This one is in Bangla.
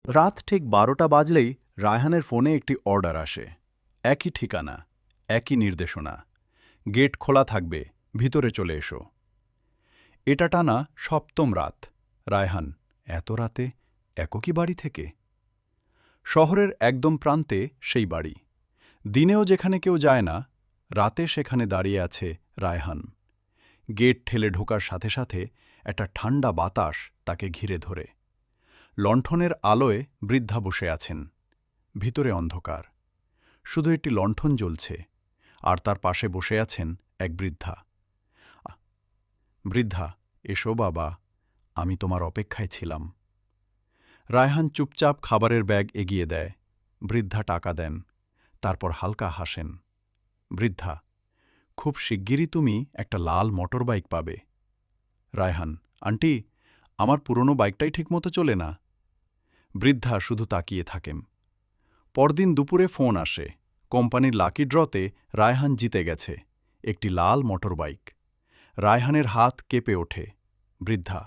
রাত ঠিক ১২টা বাজলেই রায়হানের ফোনে একটি অর্ডার আসে। একই ঠিকানা, একই নির্দেশনা। গেট খোলা থাকবে, ভিতরে চলে এসো। এটা টানা সপ্তম রাত। রায়হান, এত রাতে একই বাড়ি থেকে? শহরের একদম প্রান্তে সেই বাড়ি। দিনেও যেখানে কেউ যায় না, রাতে সেখানে দাঁড়িয়ে আছে রায়হান। গেট ঠেলে ঢোকার সাথে সাথে একটা ঠান্ডা বাতাস তাকে ঘিরে ধরে। লণ্ঠনের আলোয় বৃদ্ধা বসে আছেন। ভিতরে অন্ধকার, শুধু একটি লণ্ঠন জ্বলছে, আর তার পাশে বসে আছেন এক বৃদ্ধা। বৃদ্ধা, এসো বাবা, আমি তোমার অপেক্ষায় ছিলাম। রায়হান চুপচাপ খাবারের ব্যাগ এগিয়ে দেয়। বৃদ্ধা টাকা দেন, তারপর হালকা হাসেন। বৃদ্ধা, খুব শিগগিরই তুমি একটা লাল মোটর বাইক পাবে। রায়হান, আন্টি, আমার পুরনো বাইকটাই ঠিকমতো চলে না। বৃদ্ধা শুধু তাকিয়ে থাকেন। পরদিন দুপুরে ফোন আসে। কোম্পানির লাকি ড্রতে রায়হান জিতে গেছে একটি লাল মোটর বাইক। রায়হানের হাত কেঁপে ওঠে। বৃদ্ধা,